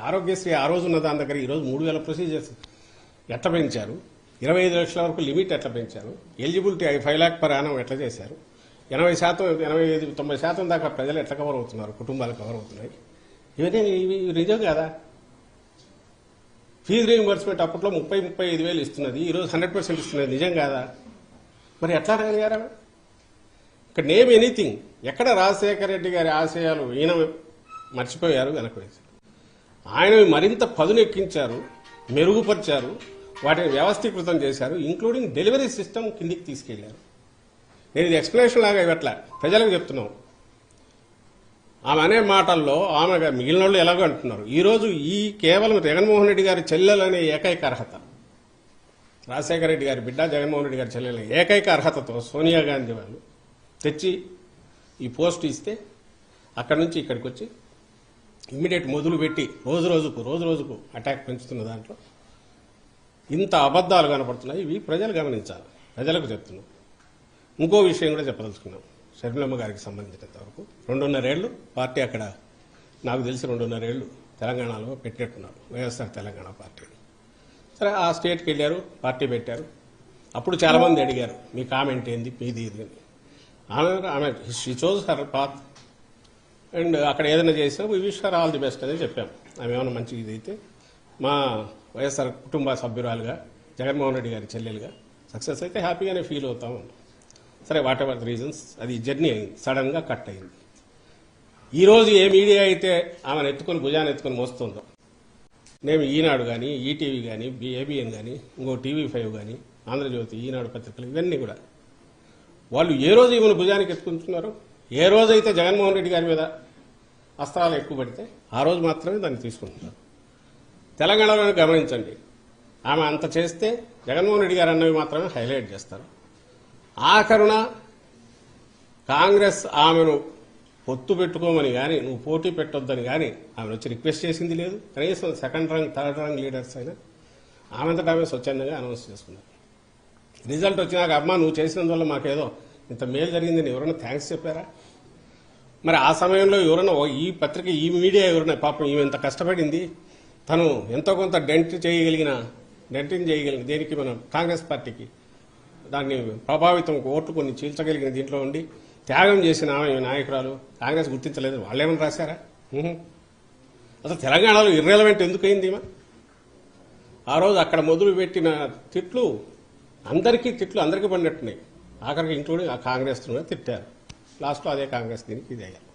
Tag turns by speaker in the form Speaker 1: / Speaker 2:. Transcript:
Speaker 1: ఆరోగ్యశ్రీ ఆ రోజు ఉన్న దాని దగ్గర ఈరోజు 3,000 ప్రొసీజర్స్ ఎట్లా పెంచారు, 25 లక్షల వరకు లిమిట్ ఎట్లా పెంచారు, ఎలిజిబిలిటీ 5 లాక్ పర్ యానం ఎట్లా చేశారు, 80%, 85, 90% దాకా ప్రజలు ఎట్లా కవర్ అవుతున్నారు, కుటుంబాలు కవర్ అవుతున్నాయి. ఇవన్నీ ఇవి నిజం కదా. ఫీజు రీయింబర్స్మెంట్ అప్పట్లో 35 వేలు ఇస్తున్నది, ఈరోజు 100% ఇస్తున్నది, నిజం కాదా? మరి ఎట్లా రాగలిగారా? ఇక్కడ నేమ్ ఎనీథింగ్. ఎక్కడ రాజశేఖర రెడ్డి గారి ఆశయాలు ఈయన మర్చిపోయారు, వెనకవేశారు. ఆయన మరింత పదునెక్కించారు, మెరుగుపరిచారు, వాటిని వ్యవస్థీకృతం చేశారు, ఇంక్లూడింగ్ డెలివరీ సిస్టమ్ కిందికి తీసుకెళ్లారు. నేను ఇది ఎక్స్ప్లెనేషన్ లాగా ఇవ్వట్లా, ప్రజలకు చెప్తున్నాం. ఆమె అనే మాటల్లో ఆమె మిగిలిన వాళ్ళు ఎలాగో అంటున్నారు. ఈరోజు ఈ కేవలం జగన్మోహన్ రెడ్డి గారి చెల్లెలనే ఏకైక అర్హత, రాజశేఖర రెడ్డి గారి బిడ్డ జగన్మోహన్ రెడ్డి గారి చెల్లెలనే ఏకైక అర్హతతో సోనియా గాంధీ వాళ్ళు తెచ్చి ఈ పోస్ట్ ఇస్తే అక్కడి నుంచి ఇక్కడికి వచ్చి ఇమ్మీడియట్ మొదలు పెట్టి రోజు రోజుకు అటాక్ పెంచుతున్న దాంట్లో ఇంత అబద్దాలు కనపడుతున్నాయి. ఇవి ప్రజలు గమనించాలి, ప్రజలకు చెప్తున్నాం. ఇంకో విషయం కూడా చెప్పదలుచుకున్నాం. షర్మిలమ్మ గారికి సంబంధించినంత వరకు 2.5 ఏళ్లు పార్టీ అక్కడ, నాకు తెలిసి 2.5 ఏళ్లు తెలంగాణలో పెట్టినట్టున్నారు, వైఎస్ఆర్ తెలంగాణ పార్టీ. సరే, ఆ స్టేట్కి వెళ్ళారు, పార్టీ పెట్టారు. అప్పుడు చాలామంది అడిగారు, మీ కామెంట్ ఏంది, మీది ఇది అని. ఆమె she chose her path and అక్కడ ఏదైనా చేసినా we wish her all the best అని చెప్పాం. ఆమె ఏమైనా మంచి ఇదైతే మా వైఎస్ఆర్ కుటుంబ సభ్యురాలుగా, జగన్మోహన్ రెడ్డి గారి చెల్లెలుగా సక్సెస్ అయితే హ్యాపీగానే ఫీల్ అవుతాం. సరే, వాట్ ఎవర్ ద రీజన్స్, అది జర్నీ అయింది, సడన్ గా కట్ అయింది. ఈ రోజు ఏ మీడియా అయితే ఆమెను ఎత్తుకొని భుజాన్ని ఎత్తుకొని మోస్తుందో, నేను ఈనాడు కానీ, ఈటీవీ కానీ, ఏబిఎన్ కానీ, ఇంకో TV5 కానీ, ఆంధ్రజ్యోతి, ఈనాడు పత్రికలు, ఇవన్నీ కూడా వాళ్ళు ఏ రోజు ఈమెను భుజానికి ఎత్తుకుంటున్నారు, ఏ రోజైతే జగన్మోహన్ రెడ్డి గారి మీద అస్త్రాలు ఎక్కువ పడితే ఆ రోజు మాత్రమే దాన్ని తీసుకుంటున్నారు. తెలంగాణలో గమనించండి, ఆమె అంత చేస్తే జగన్మోహన్ రెడ్డి గారు అన్నవి మాత్రమే హైలైట్ చేస్తారు. ఆఖరున కాంగ్రెస్ ఆమెను పొత్తు పెట్టుకోమని కానీ, నువ్వు పోటీ పెట్టొద్దని కానీ ఆమెను వచ్చి రిక్వెస్ట్ చేసింది లేదు. కనీసం సెకండ్ రంగ్, థర్డ్ రంగ్ లీడర్స్ అయినా ఆమెంతటా ఆమె స్వచ్ఛందంగా అనౌన్స్ చేసుకున్నారు. రిజల్ట్ వచ్చినాక, అమ్మా నువ్వు చేసినందువల్ల మాకేదో ఇంత మేలు జరిగిందని ఎవరైనా థ్యాంక్స్ చెప్పారా? మరి ఆ సమయంలో ఎవరైనా ఈ పత్రిక, ఈ మీడియా ఎవరైనా, పాపం ఈమె ఎంత కష్టపడింది, తను ఎంతో కొంత డెంటింగ్ చేయగలిగిన దేనికి మనం కాంగ్రెస్ పార్టీకి దాన్ని ప్రభావితం ఓట్లు కొన్ని చీల్చగలిగిన దీంట్లో ఉండి త్యాగం చేసిన ఆమె నాయకురాలు కాంగ్రెస్ గుర్తించలేదు. వాళ్ళేమని రాశారా? అసలు తెలంగాణలో ఇర్రెలవెంట్ ఎందుకయింది ఈమె? ఆ రోజు అక్కడ మొదలు పెట్టిన తిట్లు అందరికీ పడినట్టున్నాయి. ఆఖరికి ఇంక్లూడింగ్ ఆ కాంగ్రెస్ తిట్టారు. లాస్ట్లో అదే కాంగ్రెస్ దీనికి ఇది అయ్యారు.